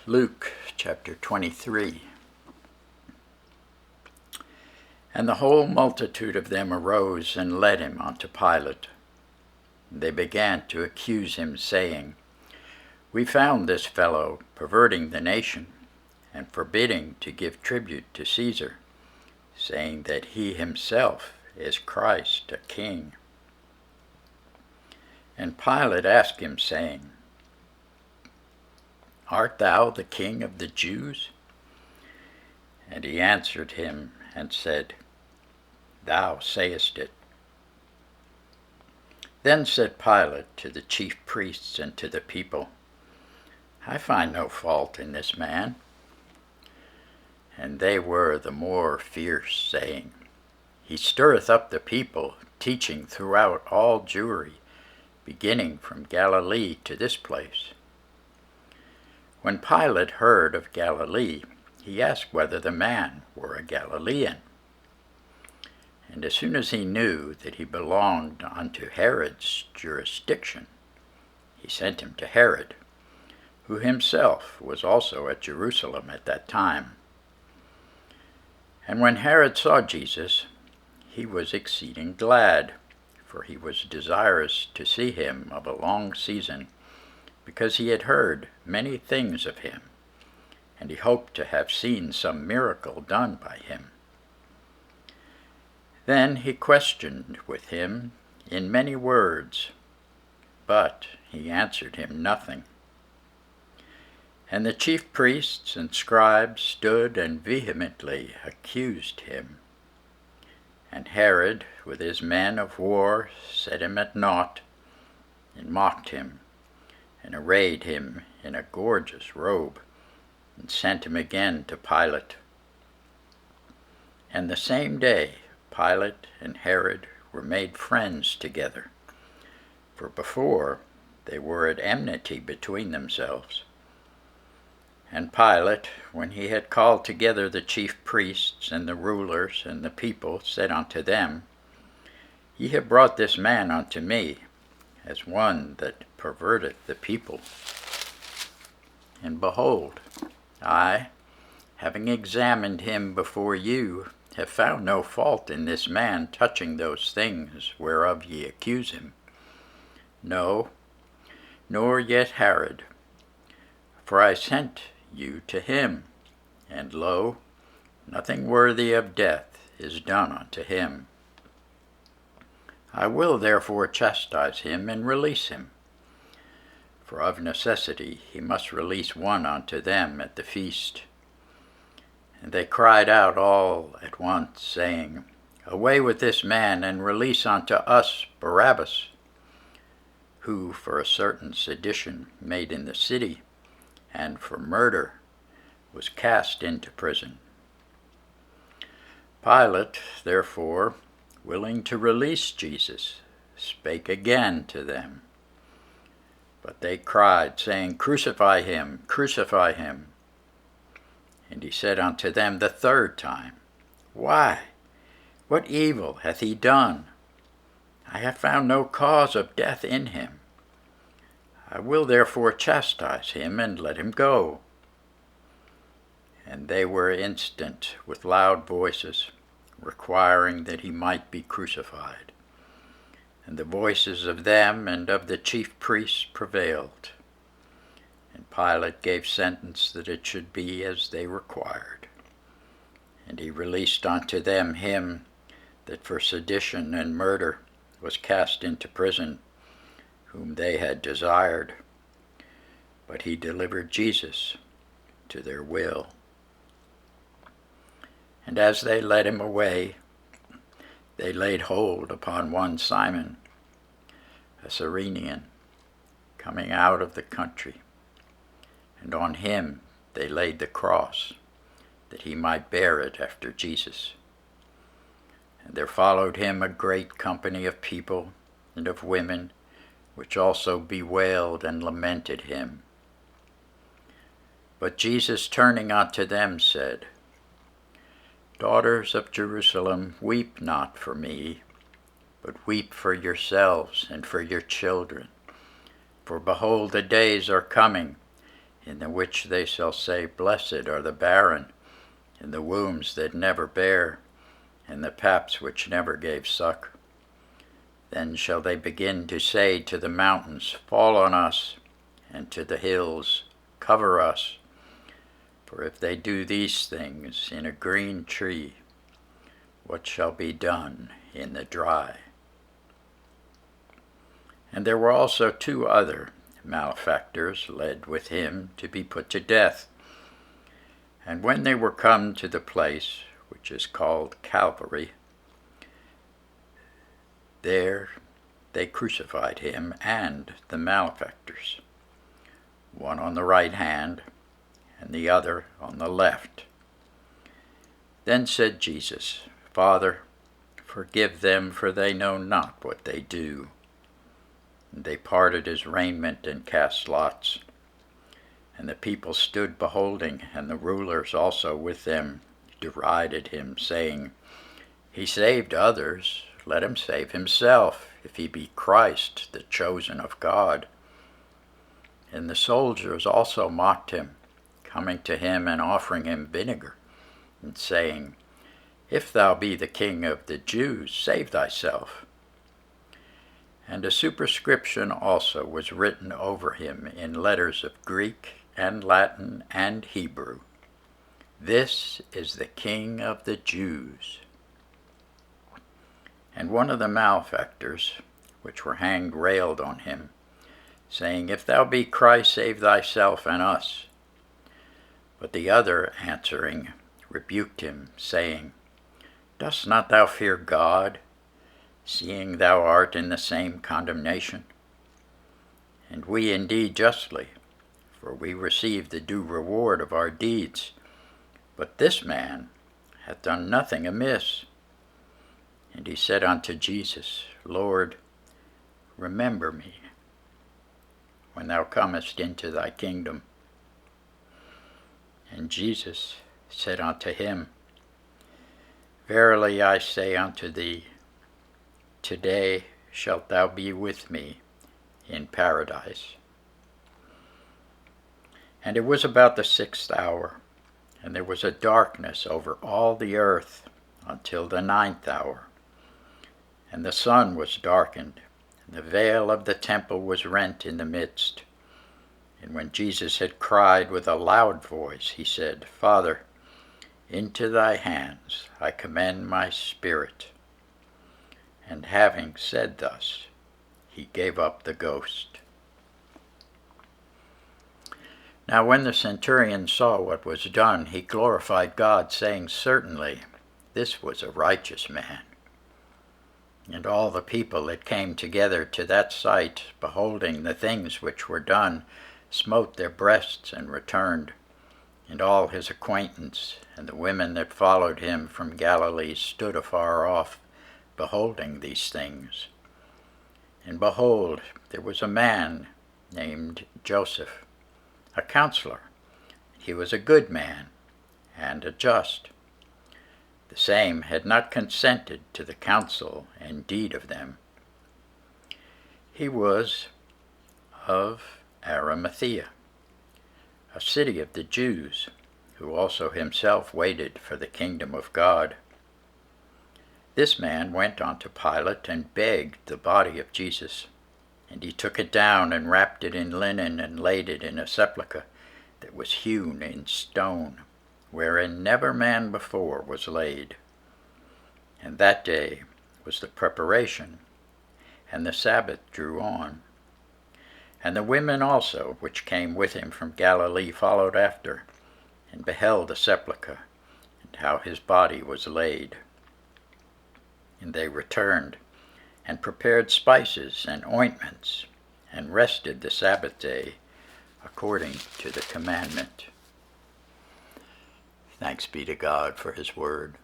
Luke chapter 23. And the whole multitude of them arose and led him unto Pilate. They began to accuse him, saying, We found this fellow perverting the nation, and forbidding to give tribute to Caesar, saying that he himself is Christ, a king. And Pilate asked him, saying, Art thou the king of the Jews? And he answered him and said, Thou sayest it. Then said Pilate to the chief priests and to the people, I find no fault in this man. And they were the more fierce, saying, He stirreth up the people, teaching throughout all Jewry, beginning from Galilee to this place. When Pilate heard of Galilee, he asked whether the man were a Galilean. And as soon as he knew that he belonged unto Herod's jurisdiction, he sent him to Herod, who himself was also at Jerusalem at that time. And when Herod saw Jesus, he was exceeding glad, for he was desirous to see him of a long season, because he had heard many things of him, and he hoped to have seen some miracle done by him. Then he questioned with him in many words, but he answered him nothing. And the chief priests and scribes stood and vehemently accused him. And Herod, with his men of war, set him at naught, and mocked him, and arrayed him in a gorgeous robe, and sent him again to Pilate. And the same day Pilate and Herod were made friends together, for before they were at enmity between themselves. And Pilate, when he had called together the chief priests and the rulers and the people, said unto them, Ye have brought this man unto me, as one that perverteth the people. And behold, I, having examined him before you, have found no fault in this man touching those things whereof ye accuse him. No, nor yet Herod. For I sent you to him, and lo, nothing worthy of death is done unto him. I will therefore chastise him and release him. For of necessity he must release one unto them at the feast. And they cried out all at once, saying, Away with this man, and release unto us Barabbas, who for a certain sedition made in the city, and for murder was cast into prison. Pilate, therefore, willing to release Jesus, spake again to them. But they cried, saying, Crucify him, crucify him. And he said unto them the third time, Why? What evil hath he done? I have found no cause of death in him. I will therefore chastise him and let him go. And they were instant with loud voices, requiring that he might be crucified. And the voices of them and of the chief priests prevailed. And Pilate gave sentence that it should be as they required. And he released unto them him that for sedition and murder was cast into prison, whom they had desired. But he delivered Jesus to their will. And as they led him away, they laid hold upon one Simon, a Cyrenian, coming out of the country, and on him they laid the cross, that he might bear it after Jesus. And there followed him a great company of people and of women, which also bewailed and lamented him. But Jesus, turning unto them, said, Daughters of Jerusalem, weep not for me, but weep for yourselves and for your children. For behold, the days are coming, in the which they shall say, Blessed are the barren, and the wombs that never bare, and the paps which never gave suck. Then shall they begin to say to the mountains, Fall on us, and to the hills, Cover us. For if they do these things in a green tree, what shall be done in the dry? And there were also 2 other malefactors led with him to be put to death. And when they were come to the place which is called Calvary, there they crucified him and the malefactors, one on the right hand and the other on the left. Then said Jesus, Father, forgive them, for they know not what they do. And they parted his raiment and cast lots. And the people stood beholding, and the rulers also with them derided him, saying, He saved others, let him save himself, if he be Christ, the chosen of God. And the soldiers also mocked him, coming to him and offering him vinegar, and saying, If thou be the King of the Jews, save thyself. And a superscription also was written over him in letters of Greek and Latin and Hebrew, This is the King of the Jews. And one of the malefactors, which were hanged, railed on him, saying, If thou be Christ, save thyself and us. But the other, answering, rebuked him, saying, Dost not thou fear God, seeing thou art in the same condemnation? And we indeed justly, for we receive the due reward of our deeds. But this man hath done nothing amiss. And he said unto Jesus, Lord, remember me when thou comest into thy kingdom. And Jesus said unto him, Verily I say unto thee, today shalt thou be with me in paradise. And it was about the 6th hour, and there was a darkness over all the earth until the 9th hour. And the sun was darkened, and the veil of the temple was rent in the midst. And when Jesus had cried with a loud voice, he said, Father, into thy hands I commend my spirit. And having said thus, he gave up the ghost. Now when the centurion saw what was done, he glorified God, saying, Certainly this was a righteous man. And all the people that came together to that sight, beholding the things which were done, smote their breasts and returned. And all his acquaintance and the women that followed him from Galilee stood afar off, beholding these things. And behold, there was a man named Joseph, a counselor. He was a good man and a just. The same had not consented to the counsel and deed of them. He was of Arimathea, a city of the Jews, who also himself waited for the kingdom of God. This man went unto Pilate and begged the body of Jesus. And he took it down and wrapped it in linen and laid it in a sepulchre that was hewn in stone, wherein never man before was laid. And that day was the preparation, and the Sabbath drew on. And the women also, which came with him from Galilee, followed after, and beheld the sepulchre, and how his body was laid. And they returned, and prepared spices and ointments, and rested the Sabbath day, according to the commandment. Thanks be to God for his word.